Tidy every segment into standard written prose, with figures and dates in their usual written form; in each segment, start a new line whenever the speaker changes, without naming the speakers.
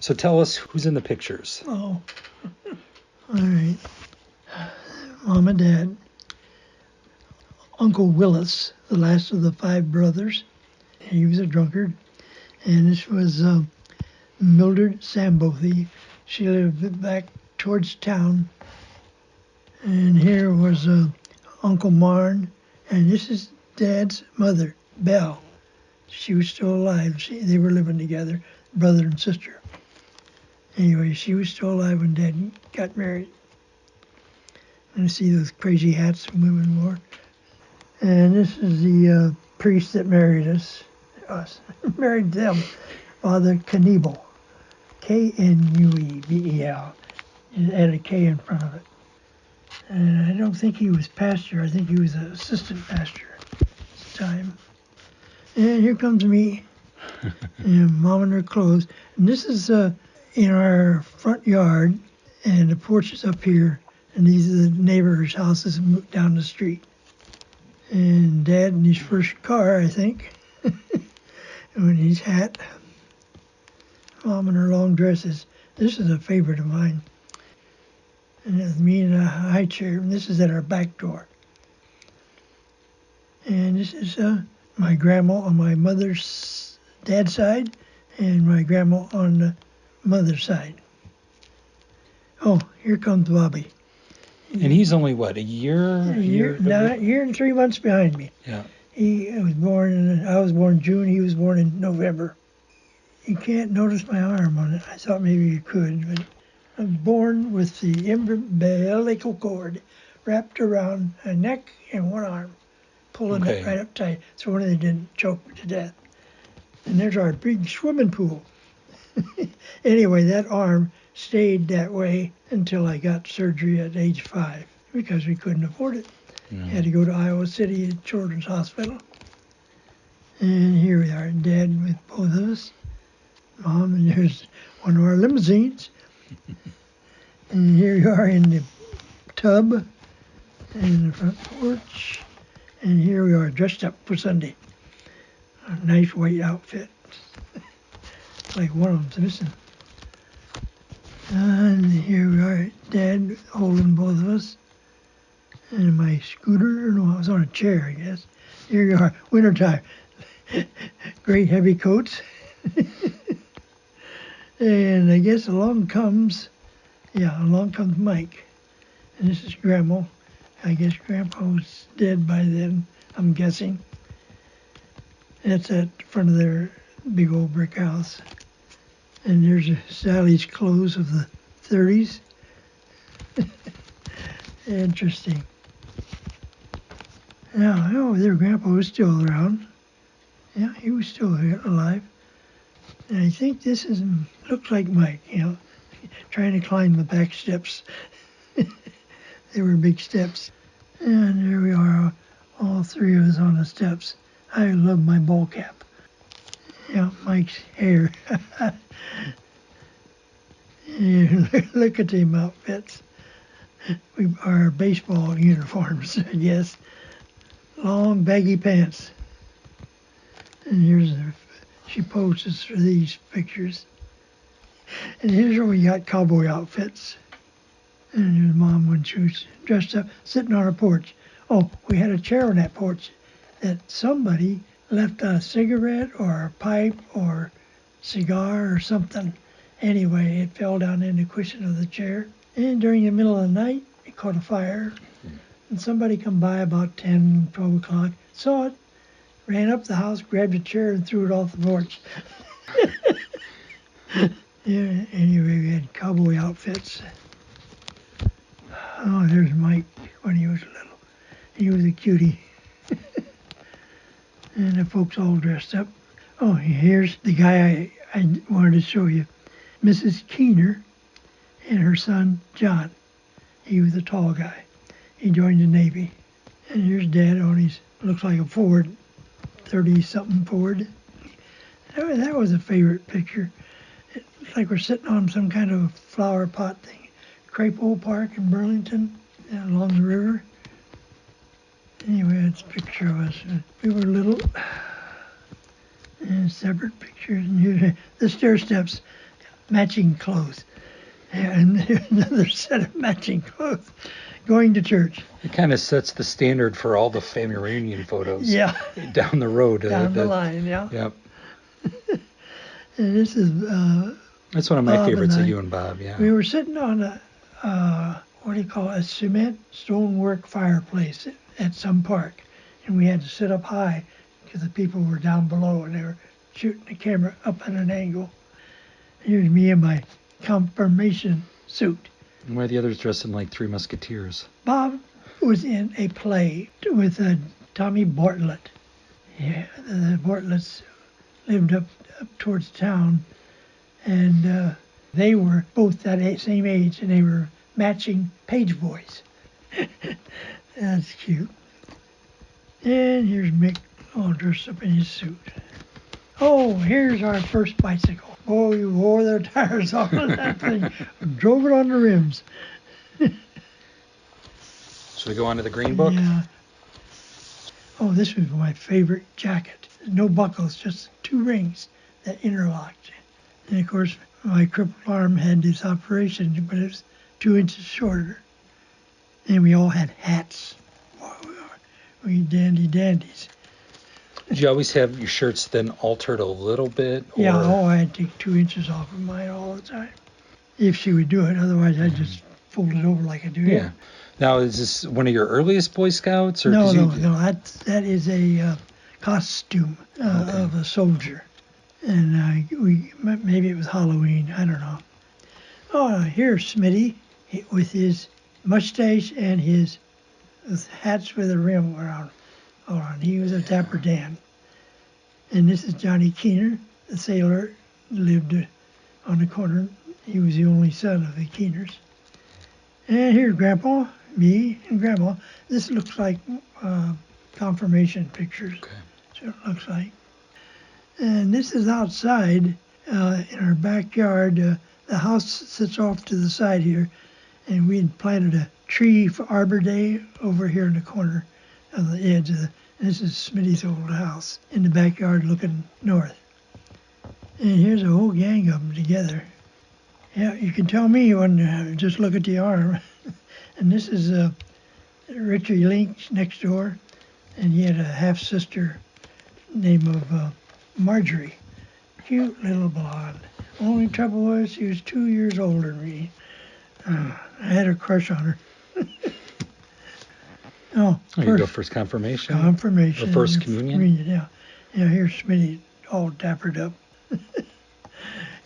So tell us who's in the pictures.
Oh, all right. Mom and Dad. Uncle Willis, the last of the 5 brothers. He was a drunkard. And this was Mildred Sambothy. She lived back towards town. And here was Uncle Marn. And this is Dad's mother, Belle. She was still alive. They were living together, brother and sister. Anyway, she was still alive when Dad got married. And you see those crazy hats women wore. And this is the priest that married us, married them, Father Kniebel, Knuebel. He added a K in front of it. And I don't think he was pastor. I think he was an assistant pastor at the time. And here comes me, and Mom in her clothes. And this is in our front yard, and the porch is up here. And these are the neighbors' houses down the street. And Dad in his first car, I think, and his hat. Mom in her long dresses. This is a favorite of mine. And it's me in a high chair, and this is at our back door. And this is my grandma on my mother's dad's side, and my grandma on the mother's side. Oh, here comes Bobby.
And he's only, what, a year?
A year and 3 months behind me.
Yeah.
I was born in June, he was born in November. You can't notice my arm on it. I thought maybe you could, but I'm born with the umbilical cord wrapped around a neck and one arm, pulling it right up tight so one of them didn't choke me to death. And there's our big swimming pool. Anyway, that arm stayed that way until I got surgery at age 5 because we couldn't afford it. Had to go to Iowa City Children's Hospital. And here we are, Dad with both of us. Mom, and there's one of our limousines. And here you are in the tub and the front porch. And here we are dressed up for Sunday. A nice white outfit. Like one of them's missing. And here we are, Dad holding both of us. And my scooter, no, I was on a chair, I guess. Here you are, wintertime. Great heavy coats. And I guess along comes Mike. And this is Grandma. I guess Grandpa was dead by then, I'm guessing. That's at the front of their big old brick house. And there's Sally's clothes of the 30s. Interesting. Now, their grandpa was still around. Yeah, he was still here, alive. And I think this looks like Mike, trying to climb the back steps. They were big steps. And there we are, all 3 of us on the steps. I love my ball cap. Yeah, Mike's hair. Yeah, look at them outfits. Our baseball uniforms, I guess. Long, baggy pants. And she poses for these pictures. And here's where we got cowboy outfits. And here's Mom when she was dressed up, sitting on her porch. Oh, we had a chair on that porch that somebody left a cigarette or a pipe or cigar or something. Anyway, it fell down in the cushion of the chair. And during the middle of the night, it caught a fire. And somebody come by about 10, 12 o'clock, saw it, ran up the house, grabbed a chair, and threw it off the porch. Yeah, anyway, we had cowboy outfits. Oh, there's Mike when he was little. He was a cutie. And the folks all dressed up. Oh, here's the guy I wanted to show you. Mrs. Keener and her son, John. He was a tall guy. He joined the Navy. And here's Dad on his, looks like a Ford, 30-something Ford. That was a favorite picture. It looks like we're sitting on some kind of flower pot thing. Crapo Park in Burlington, along the river. Anyway, that's a picture of us. We were little. And separate pictures. And the stair steps. matching clothes. And another set of matching clothes going to church.
It kind of sets the standard for all the family reunion photos.
Yeah.
Down the road.
Down the line, yeah.
Yep.
And this is
That's one of my
Bob
favorites
and
of
I.
you and Bob, yeah.
We were sitting on what do you call it, a cement stonework fireplace at some park. And we had to sit up high because the people were down below and they were shooting the camera up at an angle. Here's me in my confirmation suit.
And why are the others dressed in like Three Musketeers?
Bob was in a play with Tommy Bartlett. Yeah, the Bartletts lived up towards town, and they were both that same age, and they were matching page boys. That's cute. And here's Mick all dressed up in his suit. Oh, here's our first bicycle. Oh, you wore their tires off of that thing. Drove it on the rims.
Should we go on to the green book?
Yeah. Oh, this was my favorite jacket. No buckles, just 2 rings that interlocked. And of course, my crippled arm had this operation, but it was 2 inches shorter. And we all had hats. We dandies.
Did you always have your shirts then altered a little bit? Or...
Yeah, I had to take 2 inches off of mine all the time. If she would do it, otherwise I'd just fold it over like I do
Yeah.
here.
Now, is this one of your earliest Boy Scouts? Or
No. That is a costume
Okay.
of a soldier. And maybe it was Halloween, I don't know. Oh, here's Smitty with his mustache and his hats with a rim around. He was a Dapper Dan. And this is Johnny Keener, the sailor, lived on the corner. He was the only son of the Keeners. And here's Grandpa, me, and Grandma. This looks like confirmation pictures.
Okay.
That's what it looks like. And this is outside in our backyard. The house sits off to the side here, and we had planted a tree for Arbor Day over here in the corner on the edge of the. And this is Smitty's old house in the backyard looking north. And here's a whole gang of them together. Yeah, you can tell me when just look at the arm. And this is Richie Lynch next door, and he had a half-sister named of Marjorie. Cute little blonde. Only trouble was she was 2 years older than me. I had a crush on her.
There you go, first confirmation.
Confirmation.
Or first communion.
Yeah. Yeah, here's Smitty all dappered up.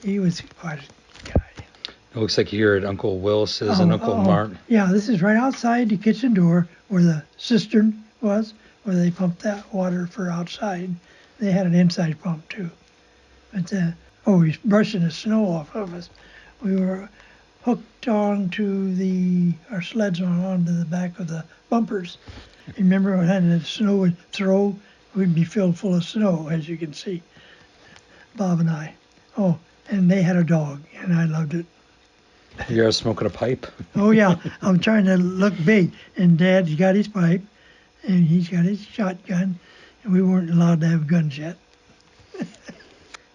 He was quite a guy.
It looks like you're at Uncle Willis's and Uncle Martin.
Yeah, this is right outside the kitchen door where the cistern was, where they pumped that water for outside. They had an inside pump too. But he's brushing the snow off of us. We were hooked onto our sleds onto the back of the bumpers. Remember when the snow would throw, we'd be filled full of snow, as you can see. Bob and I. Oh, and they had a dog, and I loved it.
You're smoking a pipe?
Oh, yeah. I'm trying to look big. And Dad's got his pipe, and he's got his shotgun, and we weren't allowed to have guns yet.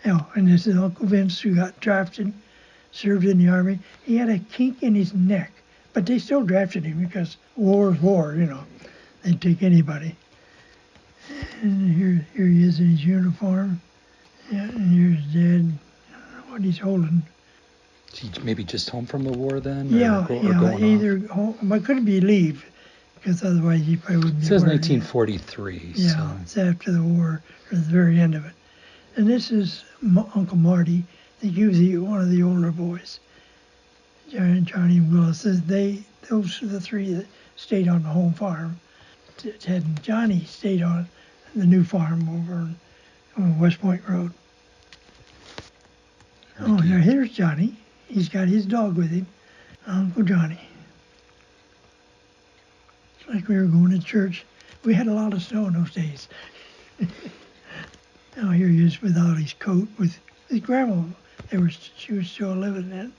And this is Uncle Vince, who got drafted, served in the Army. He had a kink in his neck, but they still drafted him because war is war, They'd take anybody. And here he is in his uniform. Yeah, and here's Dad. I don't know what he's holding.
Is he maybe just home from the war then?
Yeah,
going
either
off?
home. But couldn't be leave, because otherwise he probably wouldn't be.
It says
working.
1943.
Yeah,
So.
it's after the war, or the very end of it. And this is Uncle Marty. I think he was one of the older boys. Johnny and Willis. Those are the 3 that stayed on the home farm. Ted and Johnny stayed on the new farm over on West Point Road. Now here's Johnny. He's got his dog with him, Uncle Johnny. It's like we were going to church. We had a lot of snow in those days. Now here he is without his coat with his grandma. She was still living then.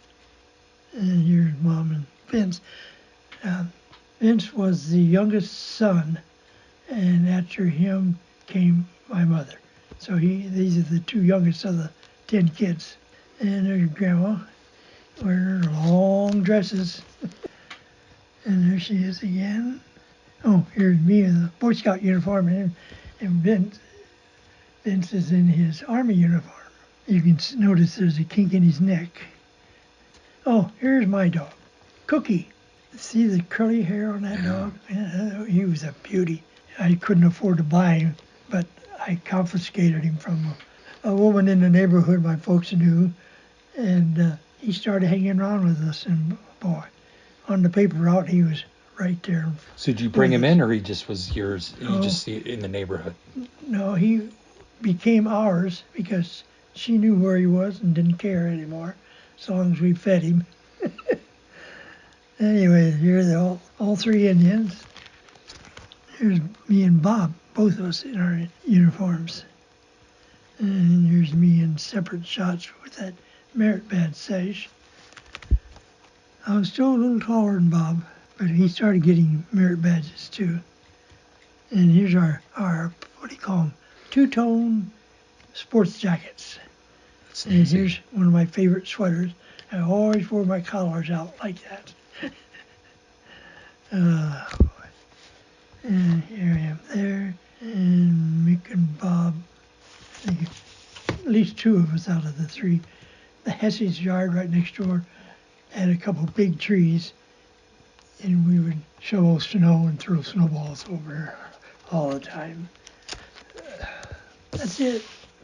And here's Mom and Vince. Vince was the youngest son, and after him came my mother. So these are the 2 youngest of the 10 kids. And there's Grandma wearing her long dresses. And there she is again. Oh, here's me in the Boy Scout uniform, and Vince is in his Army uniform. You can notice there's a kink in his neck. Oh, here's my dog, Cookie. See the curly hair on that dog? Yeah, he was a beauty. I couldn't afford to buy him, but I confiscated him from a woman in the neighborhood my folks knew, and he started hanging around with us. And boy, on the paper route, he was right there.
So did you bring him in, or he just was yours? You
No.
just see it in the neighborhood?
No, he became ours because she knew where he was and didn't care anymore, as long as we fed him. Anyway, here they're all three Indians. Here's me and Bob, both of us in our uniforms. And here's me in separate shots with that merit badge sash. I was still a little taller than Bob, but he started getting merit badges too. And here's our what do you call them, two-tone sports jackets.
That's
And here's one of my favorite sweaters. I always wore my collars out like that. And here I am there, and Mick and Bob, I think at least two of us out of the three. The Hesse's yard right next door had a couple big trees, and we would shovel snow and throw snowballs over all the time. That's it.